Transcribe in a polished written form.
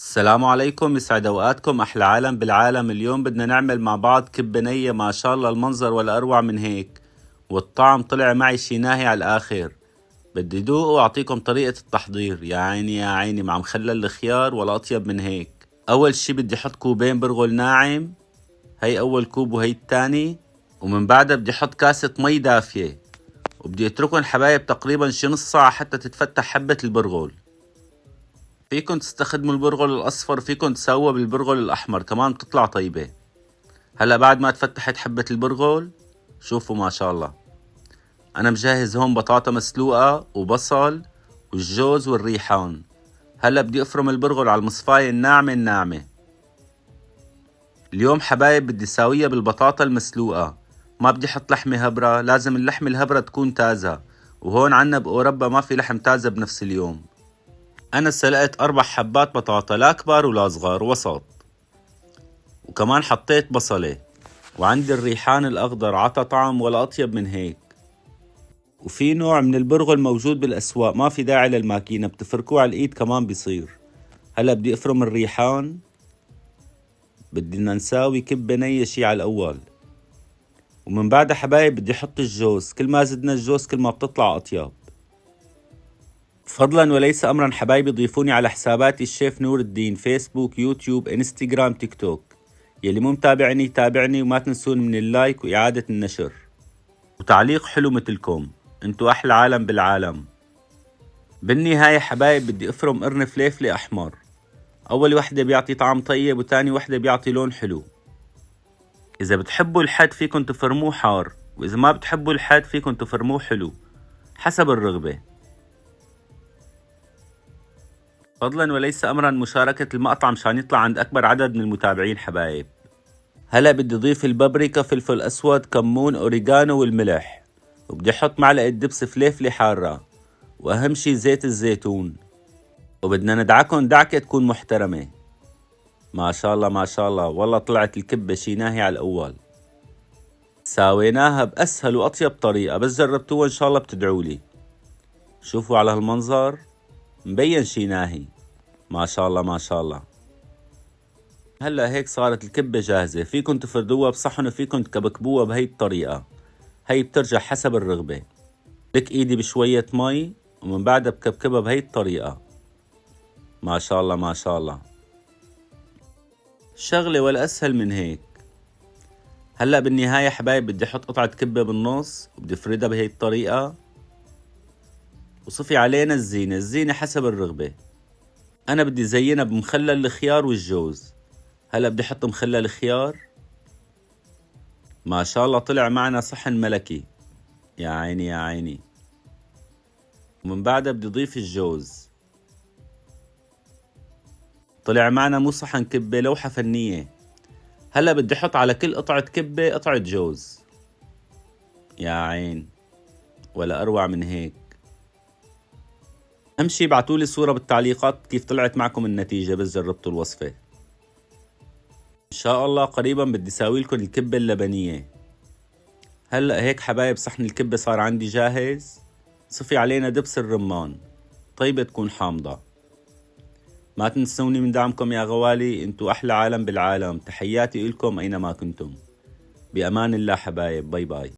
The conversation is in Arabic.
السلام عليكم، يسعد اوقاتكم احلى عالم بالعالم. اليوم بدنا نعمل مع بعض كبة نية، ما شاء الله المنظر ولا اروع من هيك، والطعم طلع معي شي ناهي على الاخر. بدي دوق واعطيكم طريقة التحضير. يا عيني يا عيني، مع مخلل الخيار ولا اطيب من هيك. اول شي بدي احط كوبين برغل ناعم، هي اول كوب وهي الثاني، ومن بعدها بدي احط كاسة مي دافية، وبدي اتركهم حبايب تقريبا شي نص ساعة حتى تتفتح حبة البرغل. فيكن تستخدموا البرغل الأصفر، فيكن تسووا بالبرغل الأحمر كمان بتطلع طيبة. هلأ بعد ما تفتحت حبة البرغل، شوفوا ما شاء الله، أنا مجهز هون بطاطا مسلوقة وبصل والجوز والريحان. هلأ بدي أفرم البرغل على المصفاية الناعمة. اليوم حبايب بدي ساويها بالبطاطا المسلوقة، ما بدي حط لحمة هبرة، لازم اللحمة الهبرة تكون تازة، وهون عنا بأوروبا ما في لحم تازة بنفس اليوم. أنا سلقت 4 حبات بطاطا، لا كبار ولا صغار، وسط. وكمان حطيت بصلة، وعندي الريحان الأخضر عطى طعم ولا أطيب من هيك. وفي نوع من البرغل موجود بالأسواق، ما في داعي للماكينة، بتفركوه على الإيد كمان بيصير. هلأ بدي أفرم الريحان. بدنا نساوي كبة نية شي على الأول، ومن بعدها حبايب بدي أحط الجوز. كل ما زدنا الجوز كل ما بتطلع أطيب. فضلا وليس أمرا حبايبي، ضيفوني على حساباتي الشيف نور الدين، فيسبوك، يوتيوب، انستغرام، تيك توك. يلي مو متابعني تابعني، وما تنسون من اللايك وإعادة النشر وتعليق حلو مثلكم. انتو أحلى عالم بالعالم. بالنهاية حبايب بدي أفرم قرن فليفلة أحمر. أول وحدة بيعطي طعم طيب، وتاني وحدة بيعطي لون حلو. إذا بتحبوا الحد فيكن تفرموه حار، وإذا ما بتحبوا الحد فيكن تفرموه حلو، حسب الرغبة. فضلا وليس أمرا مشاركة المقطع مشان يطلع عند أكبر عدد من المتابعين حبايب. هلا بدي أضيف البابريكا، فلفل أسود، كمون، أوريغانو والملح، وبدي أحط معلقة دبس فليفلة حارة، وأهم شي زيت الزيتون. وبدنا ندعكن دعكة تكون محترمة. ما شاء الله ما شاء الله، والله طلعت الكبة شي ناهي على الأول. ساويناها بأسهل وأطيب طريقة، بس جربتوها إن شاء الله بتدعولي. شوفوا على هالمنظر، مبين شي ناهي. ما شاء الله ما شاء الله. هلا هيك صارت الكبة جاهزة، فيكن تفردوها بصحن وفيكن تكبكبوها بهي الطريقة. هي بترجع حسب الرغبة. لك ايدي بشوية مي، ومن بعدها بكبكبها بهي الطريقة. ما شاء الله ما شاء الله، شغلة ولا أسهل من هيك. هلا بالنهاية حبايب بدي أحط قطعة كبة بالنص، وبدي أفردها بهي الطريقة، وصفي علينا الزينة حسب الرغبة. أنا بدي زينها بمخلل الخيار والجوز. هلا بدي أحط مخلل الخيار. ما شاء الله طلع معنا صحن ملكي. يا عيني يا عيني. ومن بعدها بدي أضيف الجوز. طلع معنا مو صحن كبة، لوحة فنية. هلا بدي أحط على كل قطعة كبة قطعة جوز. يا عين، ولا أروع من هيك. أهم شي ابعتولي صورة بالتعليقات كيف طلعت معكم النتيجة، بس جربتوا الوصفة. إن شاء الله قريبا بدي ساويلكم الكبة اللبنية. هلأ هيك حبايب صحن الكبة صار عندي جاهز. صفي علينا دبس الرمان، طيبة تكون حامضة. ما تنسوني من دعمكم يا غوالي، انتو أحلى عالم بالعالم. تحياتي إلكم أينما كنتم. بأمان الله حبايب، باي باي.